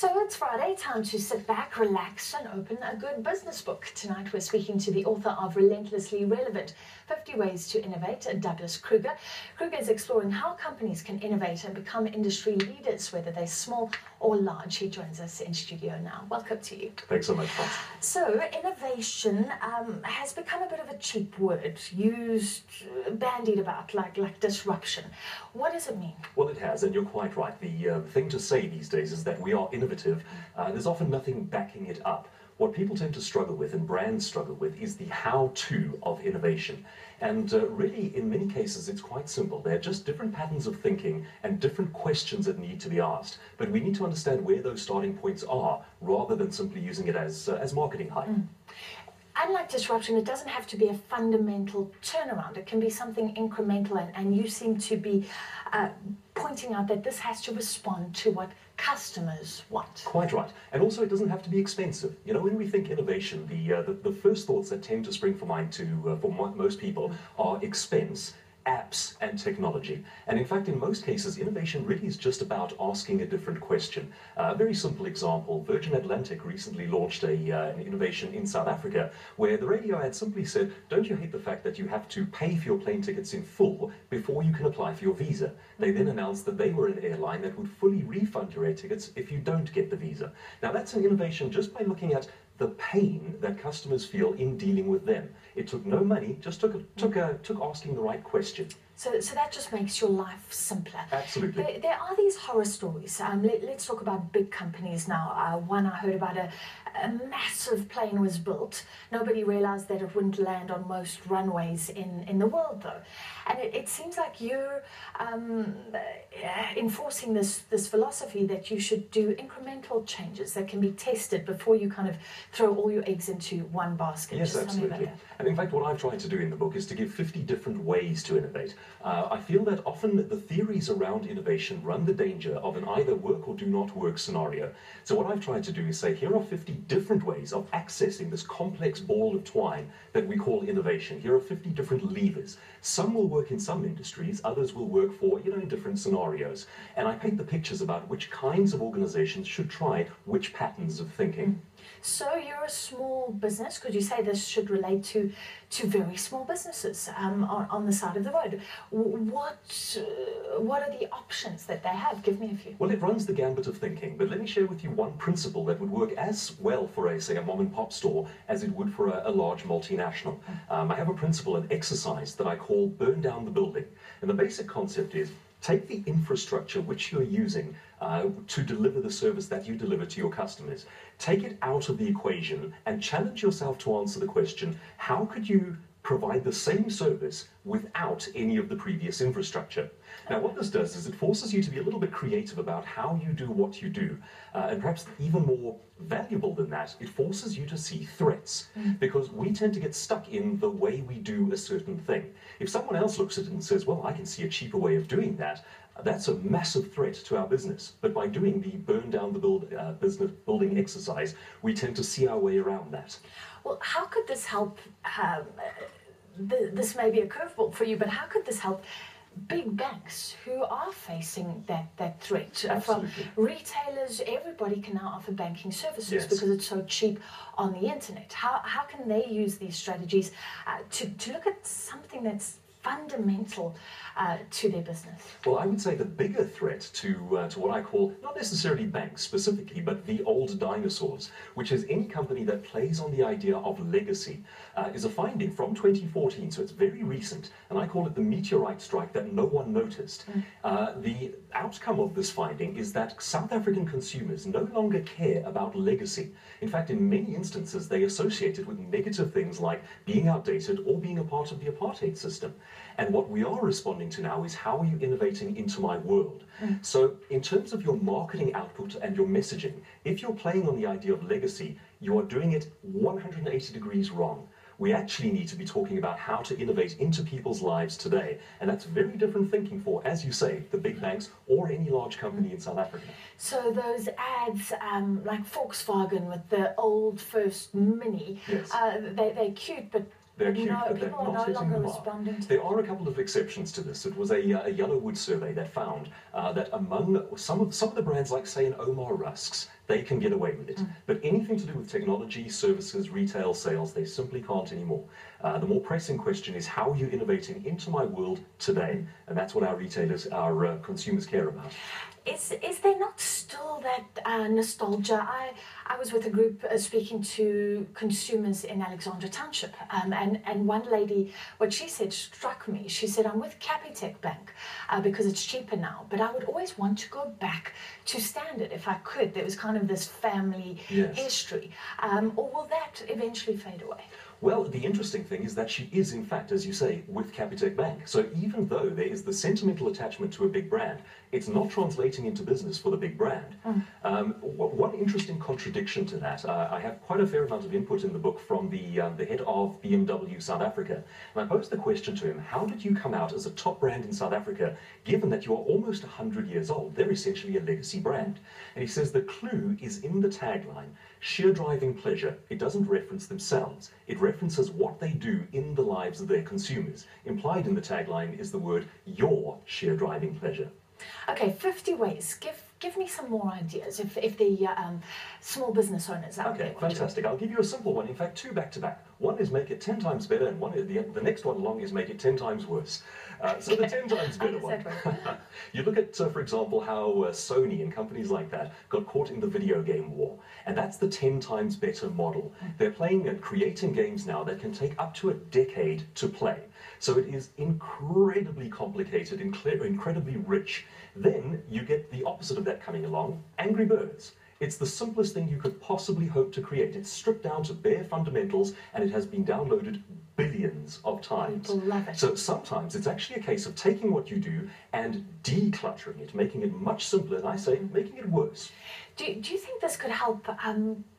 So it's Friday, time to sit back, relax and open a good business book. Tonight we're speaking to the author of Relentlessly Relevant, 50 Ways to Innovate, Douglas Kruger. Kruger is exploring how companies can innovate and become industry leaders, whether they're small or large. He joins us in studio now. Welcome to you. Thanks so much, Franz. So innovation has become a bit of a cheap word, used, bandied about like disruption. What does it mean? Well, it has, and you're quite right. The thing to say these days is that we are innovative. There's often nothing backing it up. What people tend to struggle with, and brands struggle with, is the how-to of innovation. And really, in many cases, it's quite simple. They're just different patterns of thinking and different questions that need to be asked. But we need to understand where those starting points are, rather than simply using it as marketing hype. Unlike disruption, it doesn't have to be a fundamental turnaround. It can be something incremental, and you seem to be pointing out that this has to respond to what customers want. Quite right. And also, it doesn't have to be expensive. You know, when we think innovation, the first thoughts that tend to spring to mind for most people are expense, apps and technology. And in fact, in most cases, innovation really is just about asking a different question. A very simple example, Virgin Atlantic recently launched an innovation in South Africa where the radio ad simply said, don't you hate the fact that you have to pay for your plane tickets in full before you can apply for your visa? They then announced that they were an airline that would fully refund your air tickets if you don't get the visa. Now that's an innovation just by looking at the pain that customers feel in dealing with them. It took no money, just took asking the right question. So that just makes your life simpler. Absolutely. There are these horror stories. Let's talk about big companies now. One I heard about, a massive plane was built. Nobody realized that it wouldn't land on most runways in the world, though. And it seems like you're enforcing this philosophy that you should do incremental changes that can be tested before you kind of throw all your eggs into one basket. Yes, absolutely. And in fact, what I've tried to do in the book is to give 50 different ways to innovate. I feel that often the theories around innovation run the danger of an either work or do not work scenario. So what I've tried to do is say, here are 50 different ways of accessing this complex ball of twine that we call innovation. Here are 50 different levers. Some will work in some industries, others will work for, in different scenarios. And I paint the pictures about which kinds of organizations should try which patterns of thinking. So you're a small business. Could you say this should relate to very small businesses on the side of the road? What are the options that they have? Give me a few. Well, it runs the gambit of thinking, but let me share with you one principle that would work as well for, say, a mom and pop store as it would for a large multinational. I have a principle, an exercise that I call burn down the building. And the basic concept is, take the infrastructure which you're using to deliver the service that you deliver to your customers. Take it out of the equation and challenge yourself to answer the question, how could you provide the same service without any of the previous infrastructure? Now, what this does is it forces you to be a little bit creative about how you do what you do. And perhaps even more valuable than that, it forces you to see threats. Because we tend to get stuck in the way we do a certain thing. If someone else looks at it and says, well, I can see a cheaper way of doing that, that's a massive threat to our business. But by doing the burn down the business building exercise, we tend to see our way around that. Well, how could this help? This may be a curveball for you, but how could this help big banks who are facing that threat? From retailers, everybody can now offer banking services because it's so cheap on the internet. How can they use these strategies to look at something that's fundamental to their business? Well, I would say the bigger threat to what I call, not necessarily banks specifically, but the old dinosaurs, which is any company that plays on the idea of legacy, is a finding from 2014, so it's very recent, and I call it the meteorite strike that no one noticed. The outcome of this finding is that South African consumers no longer care about legacy. In fact, in many instances, they associate it with negative things like being outdated or being a part of the apartheid system. And what we are responding to now is, how are you innovating into my world? So in terms of your marketing output and your messaging, if you're playing on the idea of legacy, you are doing it 180 degrees wrong. We actually need to be talking about how to innovate into people's lives today. And that's very different thinking for, as you say, the big banks or any large company in South Africa. So those ads like Volkswagen with the old first Mini, they're cute, but they're cute, but they're people not are no hitting the longer mark. responding to There are a couple of exceptions to this. It was a Yellowwood survey that found that among some of the brands, like say an Omar Rusks, they can get away with it. But anything to do with technology, services, retail, sales, they simply can't anymore. The more pressing question is, how are you innovating into my world today? And that's what our retailers, our consumers care about. Is there not still that nostalgia? I was with a group speaking to consumers in Alexandra Township, and one lady, what she said struck me. She said, I'm with Capitec Bank because it's cheaper now, but I would always want to go back to Standard if I could. There was kind of this family history. Or will that eventually fade away? Well, the interesting thing is that she is, in fact, as you say, with Capitec Bank. So even though there is the sentimental attachment to a big brand, it's not translating into business for the big brand. One interesting contradiction to that, I have quite a fair amount of input in the book from the head of BMW South Africa. And I posed the question to him, how did you come out as a top brand in South Africa, given that you are almost 100 years old? They're essentially a legacy brand. And he says the clue is in the tagline, sheer driving pleasure. It doesn't reference themselves. It references what they do in the lives of their consumers. Implied in the tagline is the word your sheer driving pleasure. Okay, 50 ways. Give me some more ideas if the small business owners out there. Okay, fantastic. I'll give you a simple one. In fact, two back to back. One is make it 10 times better, and the next one along is make it 10 times worse. So the 10 times better one. You look at, for example, how Sony and companies like that got caught in the video game war. And that's the 10 times better model. They're playing and creating games now that can take up to a decade to play. So it is incredibly complicated, incredibly rich. Then you get the opposite of that coming along, Angry Birds. It's the simplest thing you could possibly hope to create. It's stripped down to bare fundamentals, and it has been downloaded billions of times. Love it. So sometimes it's actually a case of taking what you do and decluttering it, making it much simpler, and I say making it worse. Do you think this could help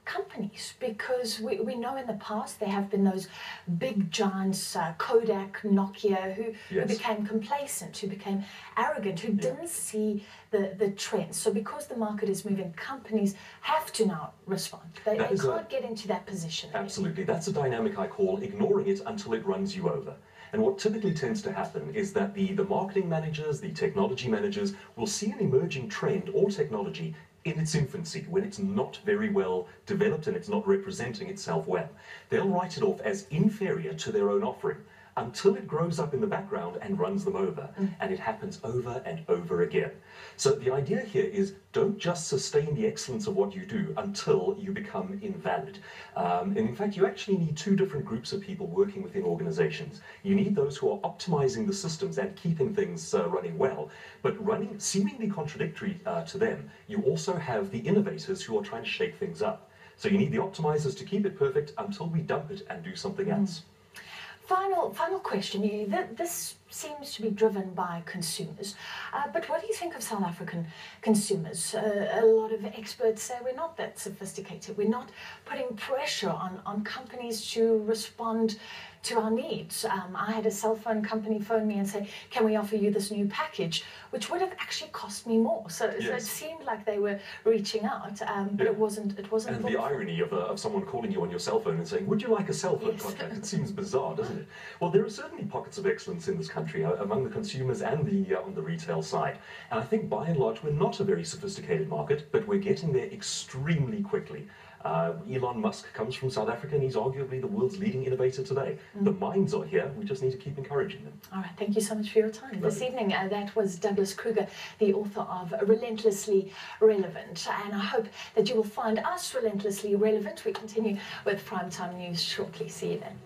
companies? Because we know in the past there have been those big giants, Kodak, Nokia, who became complacent, who became arrogant, who didn't see the trends. So because the market is moving, companies have to now respond. They can't get into that position. Absolutely. That's a dynamic I call ignoring it until it runs you over. And what typically tends to happen is that the marketing managers, the technology managers will see an emerging trend or technology in its infancy, when it's not very well developed and it's not representing itself well. They'll write it off as inferior to their own offering until it grows up in the background and runs them over. And it happens over and over again. So the idea here is don't just sustain the excellence of what you do until you become invalid. And in fact, you actually need two different groups of people working within organizations. You need those who are optimizing the systems and keeping things running well, but running seemingly contradictory to them. You also have the innovators who are trying to shake things up. So you need the optimizers to keep it perfect until we dump it and do something else. Final question. This seems to be driven by consumers, but what do you think of South African consumers? A lot of experts say we're not that sophisticated. We're not putting pressure on companies to respond to our needs. I had a cell phone company phone me and say, can we offer you this new package, which would have actually cost me more. So it seemed like they were reaching out, but it wasn't. And the irony of someone calling you on your cell phone and saying, would you like a cell phone contract? It seems bizarre, doesn't it? Well, there are certainly pockets of excellence in this country among the consumers and on the retail side. And I think by and large, we're not a very sophisticated market, but we're getting there extremely quickly. Elon Musk comes from South Africa and he's arguably the world's leading innovator today. The minds are here, we just need to keep encouraging them. All right, thank you so much for your time this evening. That was Douglas Kruger, the author of Relentlessly Relevant. And I hope that you will find us relentlessly relevant. We continue with Primetime News shortly. See you then.